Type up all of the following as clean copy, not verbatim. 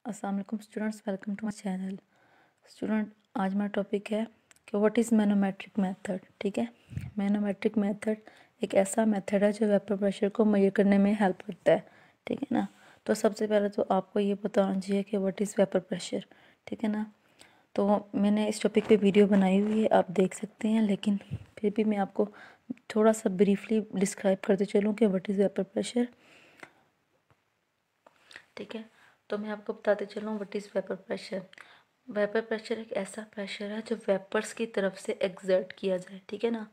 अस्सलाम वालेकुम students, welcome to my channel. Student, आज हमारा टॉपिक है कि व्हाट इज़ मैनोमेट्रिक मेथड। ठीक है, मैनोमेट्रिक मेथड एक ऐसा मेथड है जो वेपर प्रेशर को मेजर करने में हेल्प करता है। ठीक है ना। तो सबसे पहले तो आपको ये पता होना चाहिए कि व्हाट इज़ वेपर प्रेशर। ठीक है ना। तो मैंने इस टॉपिक पे वीडियो बनाई हुई है, आप देख सकते हैं, लेकिन फिर भी मैं आपको थोड़ा सा ब्रीफली डिस्क्राइब करते चलूँ कि व्हाट इज़ वेपर प्रेशर। ठीक है, तो मैं आपको बताते चलूँ what is vapour pressure. Vapour pressure एक ऐसा प्रेशर है जो वेपर्स की तरफ से एक्सर्ट किया जाए। ठीक है ना।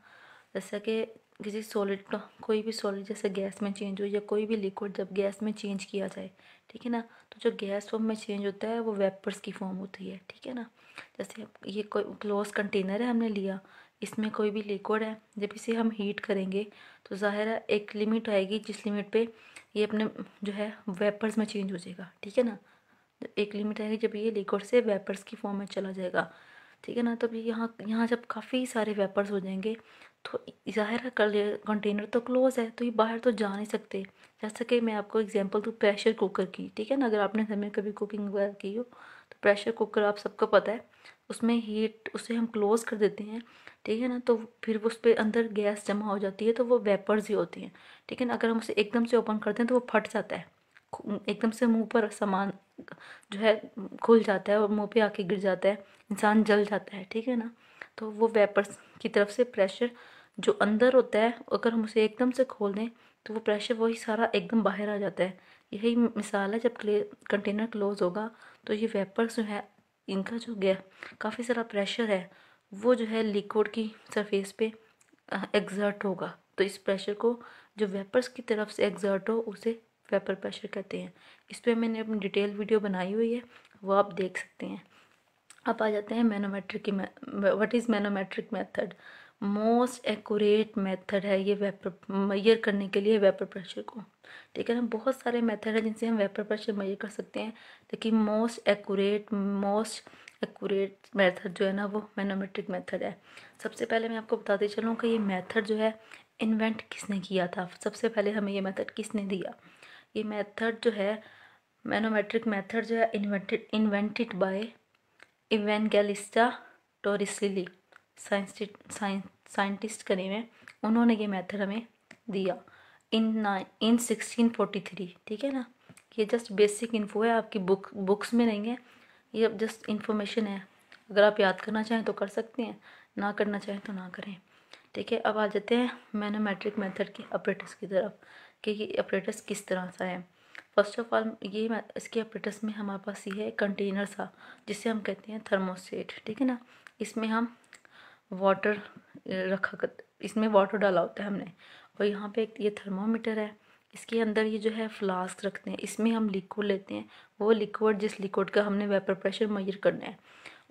जैसा कि किसी सॉलिड का कोई भी सॉलिड जैसे गैस में चेंज हो या कोई भी लिक्विड जब गैस में चेंज किया जाए, ठीक है ना, तो जो गैस फॉर्म में चेंज होता है वो वेपर्स की फॉर्म होती है। ठीक है ना। जैसे ये कोई क्लोज कंटेनर है हमने लिया, इसमें कोई भी लिक्विड है, जब इसे हम हीट करेंगे तो ज़ाहिर है एक लिमिट आएगी जिस लिमिट पे ये अपने जो है वेपर्स में चेंज हो जाएगा। ठीक है ना। एक लिमिट आएगी जब ये लिक्विड से वेपर्स की फॉर्म में चला जाएगा। ठीक है ना। तब यहाँ यहाँ जब काफ़ी सारे वेपर्स हो जाएंगे तो ज़ाहिर है कंटेनर तो क्लोज है, तो ये बाहर तो जा नहीं सकते। जैसा कि मैं आपको एग्जांपल दूँ प्रेशर कुकर की। ठीक है ना। अगर आपने घर में कभी कुकिंग वगैरह की हो तो प्रेशर कुकर आप सबको पता है, उसमें हीट उसे हम क्लोज कर देते हैं। ठीक है ना। तो फिर उस पर अंदर गैस जमा हो जाती है, तो वो वेपर्स ही होती हैं। ठीक है ना। अगर हम उसे एकदम से ओपन करते हैं तो वो फट जाता है, एकदम से मुंह पर सामान जो है खुल जाता है और मुंह पे आके गिर जाता है, इंसान जल जाता है। ठीक है ना। तो वो वेपर्स की तरफ से प्रेशर जो अंदर होता है, अगर हम उसे एकदम से खोल दें तो वो प्रेशर वही सारा एकदम बाहर आ जाता है। यही मिसाल है, जब कंटेनर क्लोज होगा तो ये वेपर्स जो है इनका जो गया काफ़ी सारा प्रेशर है वो जो है लिक्विड की सरफेस पे एग्जर्ट होगा। तो इस प्रेशर को जो वेपर्स की तरफ से एग्जर्ट हो उसे वेपर प्रेशर कहते हैं। इस पर मैंने अपनी डिटेल वीडियो बनाई हुई है, वो आप देख सकते हैं। अब आ जाते हैं मैनोमेट्रिक की what is manometric method. Most accurate method है ये वेपर मेजर करने के लिए वेपर प्रेशर को। ठीक है ना। बहुत सारे मेथड है जिनसे हम वेपर प्रेशर मेजर कर सकते हैं, लेकिन मोस्ट एक्यूरेट मेथड जो है ना वो मैनोमेट्रिक मेथड है। सबसे पहले मैं आपको बताते चलूँ कि ये मेथड जो है इन्वेंट किसने किया था। सबसे पहले हमें ये मेथड किसने दिया। ये मेथड जो है मैनोमेट्रिक मेथड जो है इन्वेंटेड बाय इवेंगेलिस्टा टोरिसेली साइंटिस्ट करीब हैं, उन्होंने ये मेथड हमें दिया इन 1643। ठीक है ना। ये जस्ट बेसिक इन्फो है, आपकी बुक्स में नहीं है, ये अब जस्ट इन्फॉर्मेशन है। अगर आप याद करना चाहें तो कर सकते हैं, ना करना चाहें तो ना करें। ठीक है। अब आ जाते हैं मैनोमेट्रिक मेथड के ऑपरेटर्स की तरफ कि ये ऑपरेटर्स किस तरह सा है। फर्स्ट ऑफ ऑल ये इसके ऑपरेटर्स में हमारे पास ये है कंटेनर सा जिसे हम कहते हैं थर्मोस्टेट। ठीक है ना। इसमें हम वाटर इसमें वाटर डाला होता है हमने, और यहाँ पे एक ये थर्मामीटर है। इसके अंदर ये जो है फ्लास्क रखते हैं, इसमें हम लिक्विड लेते हैं, वो लिक्विड जिस लिक्विड का हमने वेपर प्रेशर मेजर करना है,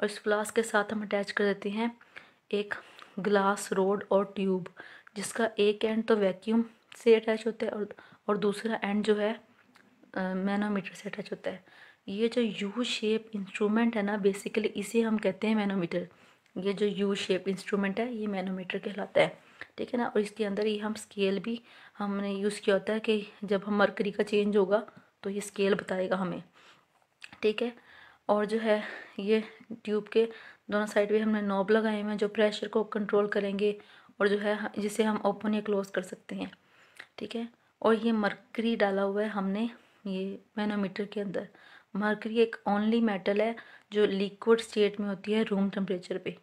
और इस फ्लास्क के साथ हम अटैच कर देते हैं एक ग्लास रोड और ट्यूब, जिसका एक एंड तो वैक्यूम से अटैच होता है और दूसरा एंड जो है मैनोमीटर से अटैच होता है। ये जो यू शेप इंस्ट्रूमेंट है ना, बेसिकली इसे हम कहते हैं मैनोमीटर। ये जो यू शेप इंस्ट्रूमेंट है ये मैनोमीटर कहलाता है। ठीक है ना। और इसके अंदर ये हम स्केल भी हमने यूज़ किया होता है कि जब हम मरकरी का चेंज होगा तो ये स्केल बताएगा हमें। ठीक है। और जो है ये ट्यूब के दोनों साइड पे हमने नॉब लगाए हुए हैं जो प्रेशर को कंट्रोल करेंगे और जो है जिसे हम ओपन या क्लोज कर सकते हैं। ठीक है। और ये मरकरी डाला हुआ है हमने ये मैनोमीटर के अंदर। मरकरी एक ओनली मेटल है जो लिक्विड स्टेट में होती है रूम टेम्परेचर पे,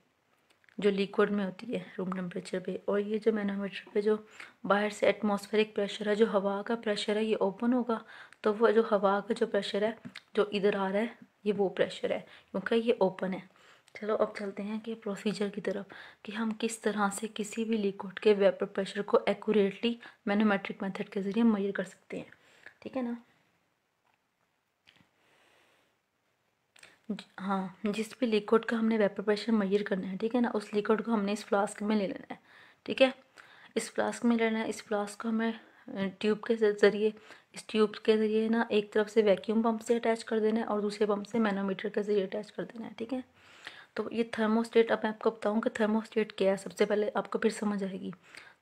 जो लिक्विड में होती है रूम टेम्परेचर पे। और ये जो मैनोमीटर पे जो बाहर से एटमॉस्फेरिक प्रेशर है, जो हवा का प्रेशर है, ये ओपन होगा तो वो जो हवा का जो प्रेशर है जो इधर आ रहा है ये वो प्रेशर है, क्योंकि ये ओपन है। चलो अब चलते हैं कि प्रोसीजर की तरफ कि हम किस तरह से किसी भी लिक्विड के वेपर प्रेशर को एक्यूरेटली मैनोमेट्रिक मेथड के ज़रिए मेजर कर सकते हैं। ठीक है ना। हाँ, जिस भी लिक्विड का हमने वेपर प्रेशर मेजर करना है, ठीक है ना, उस लिक्विड को हमने इस फ्लास्क में ले लेना है। ठीक है। इस फ्लास्क में लेना है, इस फ्लास्क को हमें ट्यूब के ज़रिए इस ट्यूब के ज़रिए ना एक तरफ से वैक्यूम पंप से अटैच कर देना है और दूसरे पंप से मैनोमीटर के ज़रिए अटैच कर देना है। ठीक है। तो ये थर्मोस्टेट, अब मैं आपको बताऊँ कि थर्मोस्टेट क्या है। सबसे पहले आपको फिर समझ आएगी।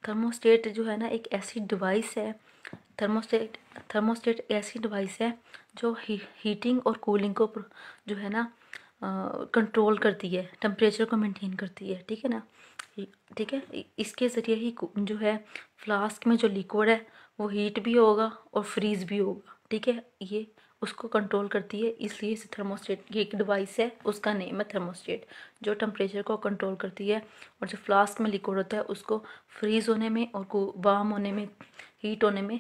थर्मोस्टेट जो है ना एक ऐसी डिवाइस है, थर्मोस्टेट ऐसी डिवाइस है जो हीटिंग और कूलिंग को जो है ना कंट्रोल करती है, टेम्परेचर को मेंटेन करती है, ठीक है ना। ठीक है, इसके ज़रिए ही जो है फ्लास्क में जो लिक्विड है वो हीट भी होगा और फ्रीज़ भी होगा, ठीक है। ये उसको कंट्रोल करती है, इसलिए इसे थर्मोस्टेट, ये एक डिवाइस है, उसका नेम है थर्मोस्टेट, जो टेम्परेचर को कंट्रोल करती है और जो फ्लास्क में लिक्विड होता है उसको फ्रीज़ होने में और वार्म होने में, हीट होने में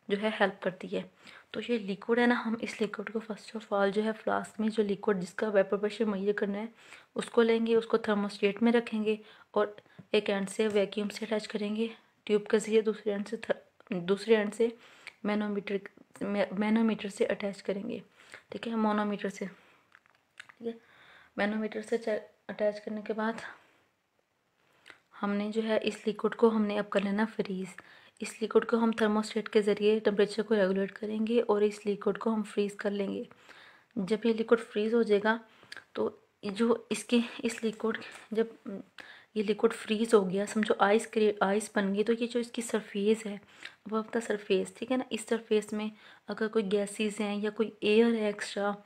जो है हेल्प करती है। तो ये लिक्विड है ना, हम इस लिक्विड को फर्स्ट ऑफ ऑल जो है फ्लास्क में जो लिक्विड जिसका वेपर प्रेशर मेजर करना है उसको लेंगे, उसको थर्मोस्टेट में रखेंगे और एक एंड से वैक्यूम से अटैच करेंगे ट्यूब के जरिए, दूसरे एंड से मैनोमीटर से अटैच करेंगे, ठीक है, मोनोमीटर से, ठीक है। मैनोमीटर से अटैच करने के बाद हमने जो है इस लिक्विड को हमने अब कर लेना फ्रीज़। इस लिक्विड को हम थर्मोस्टेट के ज़रिए टेम्परेचर को रेगुलेट करेंगे और इस लिक्विड को हम फ्रीज़ कर लेंगे। जब ये लिक्विड फ्रीज़ हो जाएगा तो जो इसके इस लिक्विड जब ये लिक्विड फ्रीज़ हो गया, समझो आइस बन गई, तो ये जो इसकी सरफेस है वो आपका सरफेस, ठीक है ना। इस सरफेस में अगर कोई गैसेस हैं या कोई एयर है एक्स्ट्रा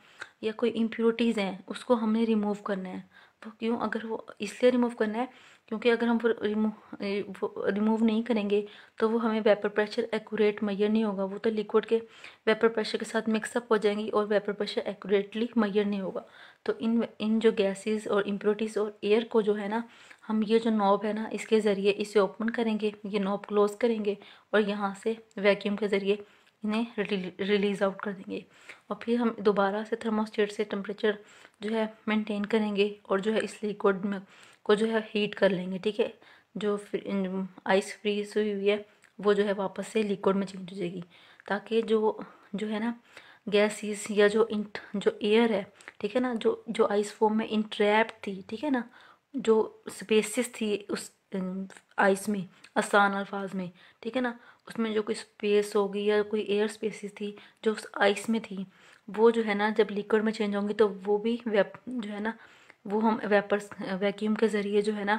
या कोई इम्प्योरिटीज़ हैं उसको हमने रिमूव करना है। वो क्यों, अगर वो इसलिए रिमूव करना है क्योंकि अगर हम वो रिमूव नहीं करेंगे तो वो हमें वेपर प्रेशर एक्यूरेट मेजर नहीं होगा, वो तो लिक्विड के वेपर प्रेशर के साथ मिक्सअप हो जाएंगी और वेपर प्रेशर एक्यूरेटली मेजर नहीं होगा। तो इन जो गैसेस और इम्प्योरिटीज़ और एयर को जो है ना, हम ये जो नॉब है ना इसके ज़रिए इसे ओपन करेंगे, ये नॉब क्लोज करेंगे और यहाँ से वैक्यूम के ज़रिए इन्हें रिलीज़ आउट कर देंगे और फिर हम दोबारा से थर्मोस्टेट से टेम्परेचर जो है मेंटेन करेंगे और जो है इस लिक्विड में को जो है हीट कर लेंगे, ठीक है। जो आइस फ्रीज हुई है वो जो है वापस से लिक्विड में चेंज हो जाएगी, ताकि जो है ना गैसेस या जो एयर है, ठीक है ना, जो आइस फॉर्म में इंट्रैप्ड थी, ठीक है ना, जो स्पेसिस थी उस आइस में, आसान अल्फाज में, ठीक है ना, उसमें जो कोई स्पेस होगी या कोई एयर स्पेसिस थी जो उस आइस में थी, वो जो है ना जब लिक्विड में चेंज होंगी तो वो भी जो है ना वो हम वैक्यूम के ज़रिए जो है ना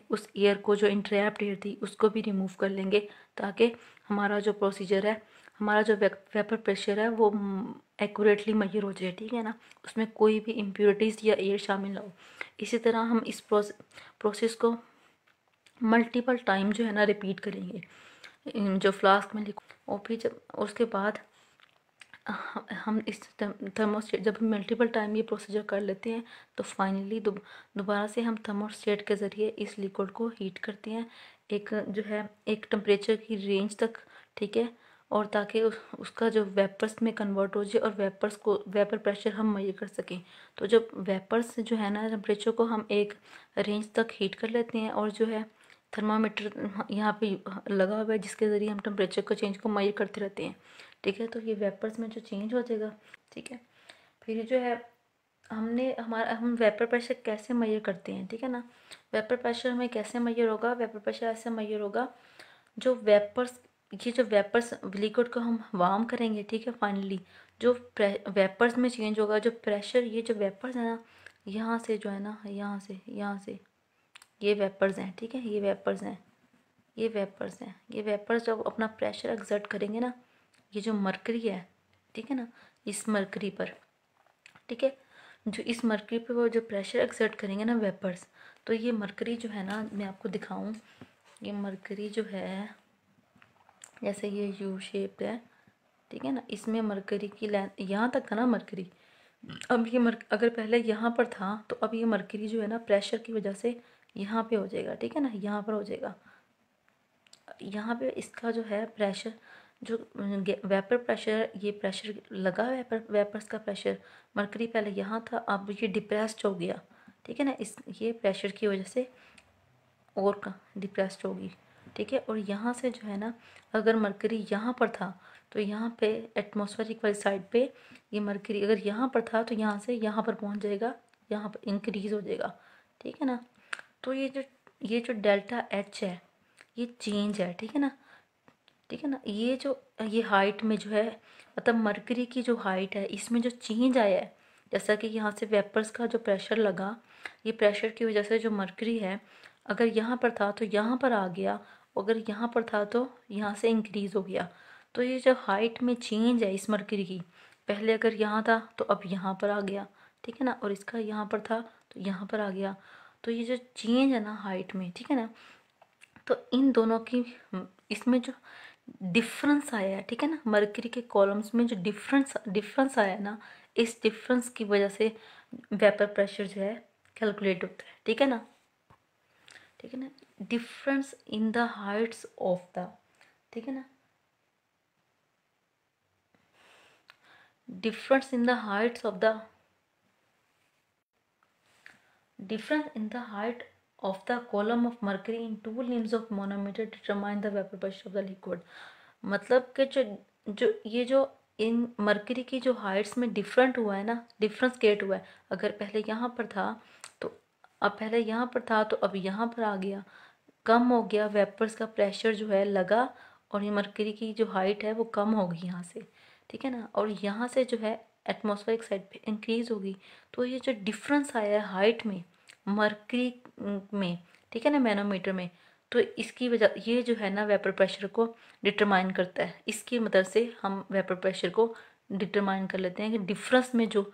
उस एयर को, जो इंट्रैप्ड एयर थी उसको भी रिमूव कर लेंगे, ताकि हमारा जो प्रोसीजर है, हमारा जो वेपर प्रेशर है वो एक्यूरेटली मेजर हो जाए, ठीक है ना, उसमें कोई भी इम्प्योरिटीज़ या एयर शामिल ना हो। इसी तरह हम इस प्रोसेस को मल्टीपल टाइम जो है ना रिपीट करेंगे जो फ्लास्क में और फिर जब उसके बाद हम इस थर्मोस्टेट जब हम मल्टीपल टाइम ये प्रोसीजर कर लेते हैं तो फाइनली दोबारा से हम थर्मोस्टेट के ज़रिए इस लिक्विड को हीट करते हैं एक जो है एक टेम्परेचर की रेंज तक, ठीक है, और ताकि उसका जो वेपर्स में कन्वर्ट हो जाए और वेपर प्रेशर हम मेजर कर सकें। तो जब वेपर्स जो है ना टेम्परेचर को हम एक रेंज तक हीट कर लेते हैं और जो है थर्मामीटर यहाँ पे लगा हुआ है जिसके ज़रिए हम टेम्परेचर को चेंज को मेजर करते रहते हैं, ठीक है। तो ये वेपर्स में जो चेंज हो जाएगा, ठीक है। फिर जो है हम वेपर प्रेशर कैसे मेजर करते हैं, ठीक है ना। वेपर प्रेशर हमें कैसे मेजर होगा, वेपर प्रेशर ऐसे मेजर होगा जो वेपर्स लिक्विड को हम वार्म करेंगे, ठीक है, फाइनली जो वेपर्स में चेंज होगा जो प्रेशर, ये जो वेपर्स है ना यहाँ से जो है ना यहाँ से ये वेपर्स हैं, ठीक है, ये वेपर्स हैं, ये वेपर्स जब अपना प्रेशर एक्सर्ट करेंगे ना, ये जो मरकरी है, ठीक है ना, इस मरकरी पर, ठीक है, जो इस मरकरी पे वो जो प्रेशर एक्सर्ट करेंगे ना वेपर्स, तो ये मरकरी जो है ना मैं आपको दिखाऊं, ये मरकरी जो है जैसे ये यू शेप है, ठीक है ना, इसमें मरकरी की लेंथ यहाँ तक था ना मरकरी, अब ये अगर पहले यहाँ पर था तो अब ये मरकरी जो है ना प्रेशर की वजह से यहाँ पे हो जाएगा, ठीक है ना, यहाँ पर हो जाएगा। यहाँ पे इसका जो है प्रेशर, जो वेपर प्रेशर, ये प्रेशर लगा वेपर्स का प्रेशर, मरकरी पहले यहाँ था अब ये डिप्रेस्ड हो गया, ठीक है ना, ये प्रेशर की वजह से और डिप्रेस्ड होगी, ठीक है। और यहाँ से जो है ना अगर मरकरी यहाँ पर था तो यहाँ पे एटमॉस्फेरिक वाली साइड पे ये मरकरी अगर यहाँ पर था तो यहाँ से यहाँ पर पहुँच जाएगा, यहाँ पर इंक्रीज हो जाएगा, ठीक है ना। तो ये जो डेल्टा एच है ये चेंज है, ठीक है ना, ठीक है ना, ये हाइट में जो है मतलब मरकरी की जो हाइट है इसमें जो चेंज आया है, जैसा कि यहाँ से वेपर्स का जो प्रेशर लगा, ये प्रेशर की वजह से जो मरकरी है अगर यहाँ पर था तो यहाँ पर आ गया, अगर यहाँ पर था तो यहाँ से इंक्रीज हो गया। तो ये जो हाइट में चेंज है इस मरकरी की, पहले अगर यहाँ था तो अब यहाँ पर आ गया, ठीक है ना, और इसका यहाँ पर था तो यहाँ पर आ गया। तो ये जो चेंज है ना हाइट में, ठीक है ना, तो इन दोनों की इसमें जो डिफरेंस आया है, ठीक है ना, मरकरी के कॉलम्स में जो डिफरेंस आया है ना, इस डिफरेंस की वजह से वेपर प्रेशर जो है कैलकुलेट होता है, ठीक है ना, ठीक है ना। Difference in the Heights of the, ठीक है ना, difference in the heights of the difference in the height of the column of mercury in two limbs of manometer determine the vapor pressure of the liquid। मतलब कि जो जो ये जो इन mercury की जो हाइट्स में डिफरेंट हुआ है ना, डिफरेंस क्रिएट हुआ है, अगर पहले यहाँ पर था तो अब पहले यहाँ पर था तो अब यहाँ पर आ गया, कम हो गया, वेपर्स का प्रेशर जो है लगा और ये मरकरी की जो हाइट है वो कम हो गई यहाँ से, ठीक है ना, और यहाँ से जो है एटमॉस्फेरिक साइड पे इंक्रीज होगी। तो ये जो डिफरेंस आया है हाइट में मरकरी में, ठीक है ना, मैनोमीटर में, तो इसकी वजह ये जो है ना वेपर प्रेशर को डिटरमाइन करता है। इसकी मदद से हम वेपर प्रेशर को डिटरमाइन कर लेते हैं कि डिफरेंस में जो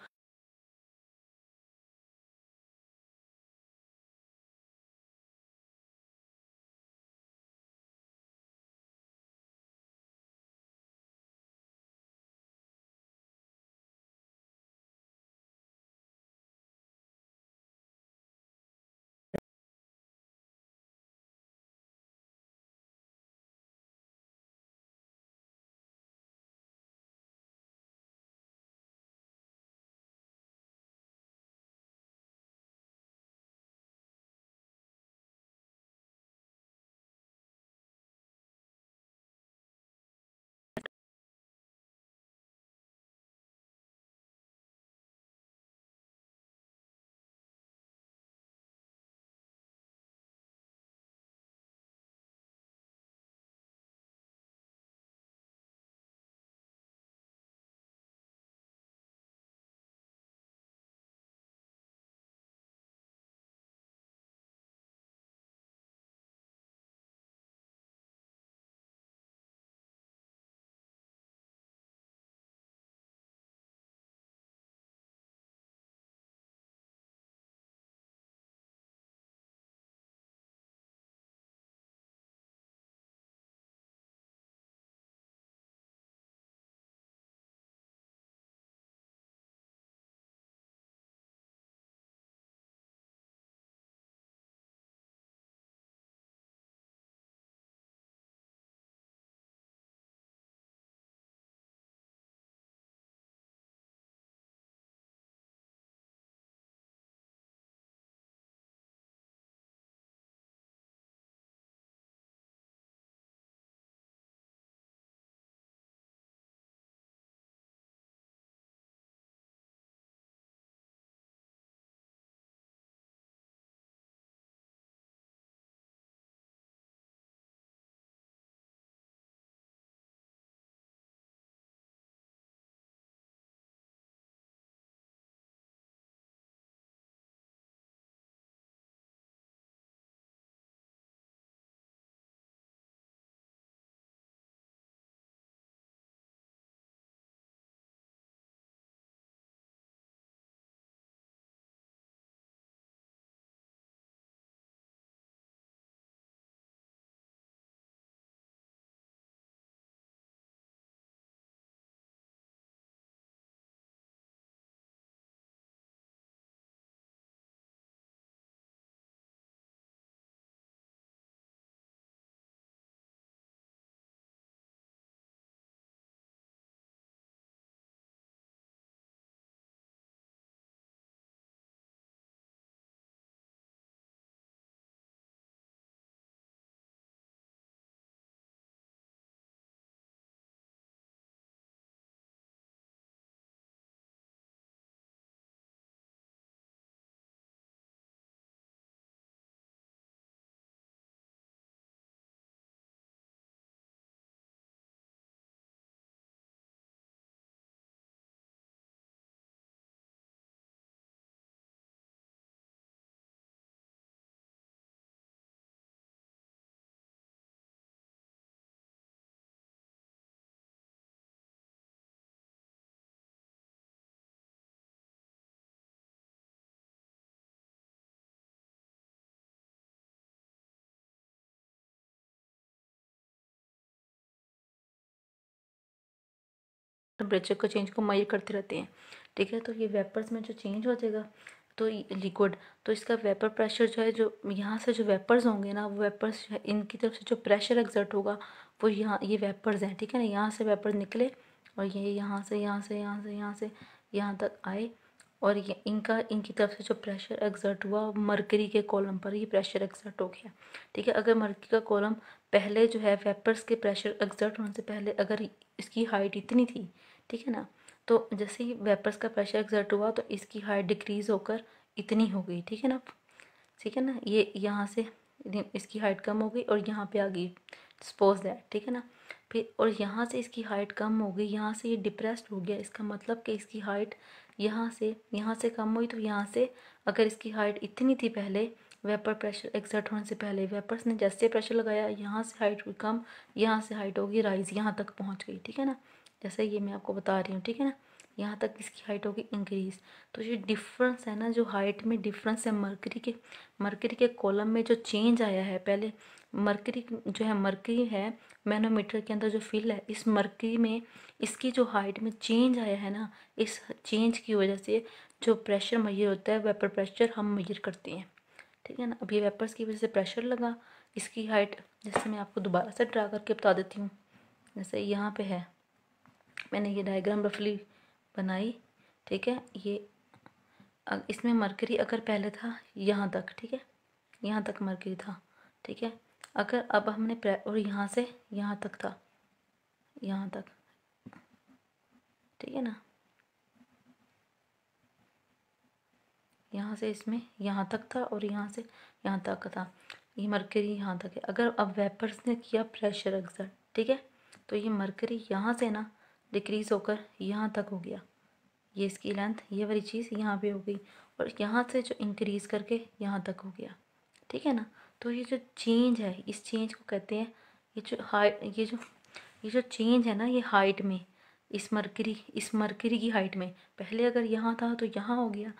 टेम्परेचर को चेंज को मेजर करते रहते हैं, ठीक है। तो ये वेपर्स में जो चेंज हो जाएगा तो लिक्विड, तो इसका वेपर प्रेशर जो है, जो यहाँ से जो वेपर्स होंगे ना, वो वेपर्स जो है इनकी तरफ से जो प्रेशर एक्सर्ट होगा वो यहाँ, ये वेपर्स हैं, ठीक है ना। यहाँ से वेपर्स निकले और ये यहाँ से यहाँ तक आए और ये इनकी तरफ से जो प्रेशर एक्सर्ट हुआ मरकरी के कॉलम पर, ये प्रेशर एक्सर्ट हो गया, ठीक है। अगर मरकरी का कॉलम पहले जो है वेपर्स के प्रेशर एक्सर्ट होने से पहले अगर इसकी हाइट इतनी थी, ठीक है ना, तो जैसे ही वेपर्स का प्रेशर एक्सर्ट हुआ तो इसकी हाइट डिक्रीज होकर इतनी हो गई, ठीक है ना, ठीक है ना। ये यहाँ से इसकी हाइट कम हो गई और यहाँ पे आ गई, सपोज दैट, ठीक है ना। फिर और यहाँ से इसकी हाइट कम हो गई, यहाँ से ये डिप्रेस्ड हो गया, इसका मतलब कि इसकी हाइट यहाँ से कम हुई। तो यहाँ से अगर इसकी हाइट इतनी थी पहले वेपर प्रेशर एक्सर्ट होने से पहले, वेपर्स ने जैसे प्रेशर लगाया यहाँ से हाइट हुई कम, यहाँ से हाइट होगी राइज, यहाँ तक पहुँच गई, ठीक है ना। जैसे ये मैं आपको बता रही हूँ, ठीक है ना, यहाँ तक इसकी हाइट होगी इंक्रीज। तो ये डिफरेंस है ना, जो हाइट में डिफरेंस है मरकरी के कॉलम में जो चेंज आया है, पहले मरकरी है मैनोमीटर के अंदर जो फिल है, इस मरकरी में इसकी जो हाइट में चेंज आया है ना, इस चेंज की वजह से जो प्रेशर मेजर होता है वेपर प्रेशर हम मेजर करते हैं, ठीक है ना। अब ये वेपर्स की वजह से प्रेशर लगा, इसकी हाइट जैसे मैं आपको दोबारा से ड्रा करके बता देती हूँ। जैसे यहाँ पे है, मैंने ये डायग्राम रफली बनाई, ठीक है। ये इसमें मरकरी अगर पहले था यहाँ तक, ठीक है, यहाँ तक मरकरी था, ठीक है। अगर अब हमने और यहाँ से यहाँ तक था, यहाँ तक, ठीक है ना, यहाँ से इसमें यहाँ तक था और यहाँ से यहाँ तक था, ये मरकरी यहाँ तक है। अगर अब वेपर्स ने किया प्रेशर एक्सर्ट, ठीक है, तो ये मरकरी यहाँ से ना डिक्रीज होकर यहाँ तक हो गया, ये इसकी लेंथ, ये वाली चीज़ यहाँ पे हो गई और यहाँ से जो इंक्रीज़ करके यहाँ तक हो गया, ठीक है ना। तो ये जो चेंज है, इस चेंज को कहते हैं, ये जो चेंज है ना, ये हाइट में, इस मरकरी की हाइट में, पहले अगर यहाँ था तो यहाँ हो गया,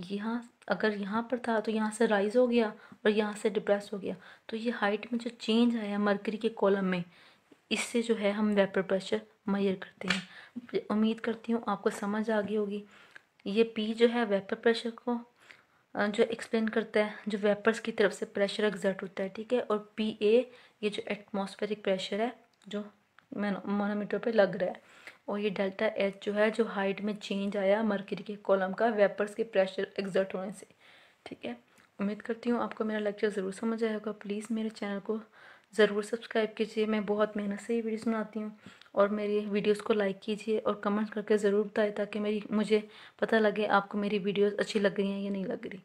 यहाँ अगर यहाँ पर था तो यहाँ से राइज हो गया और यहाँ से डिप्रेस हो गया। तो ये हाइट में जो चेंज आया मरकरी के कॉलम में, इससे जो है हम वेपर प्रेशर मेजर करते हैं। उम्मीद करती हूँ आपको समझ आ गई होगी। ये पी जो है वेपर प्रेशर को जो एक्सप्लेन करता है, जो वेपर्स की तरफ से प्रेशर एक्सर्ट होता है, ठीक है। और पी ए ये जो एटमॉस्फेरिक प्रेशर है जो मैनोमीटर पे लग रहा है। और ये डेल्टा एच जो है, जो हाइट में चेंज आया मरकरी के कॉलम का वेपर्स के प्रेशर एक्सर्ट होने से, ठीक है। उम्मीद करती हूँ आपको मेरा लेक्चर ज़रूर समझ आया होगा। प्लीज़ मेरे चैनल को ज़रूर सब्सक्राइब कीजिए, मैं बहुत मेहनत से ये वीडियोस बनाती हूँ। और मेरी वीडियोस को लाइक कीजिए और कमेंट करके ज़रूर बताएं, ताकि मुझे पता लगे आपको मेरी वीडियोस अच्छी लग रही हैं या नहीं लग रही।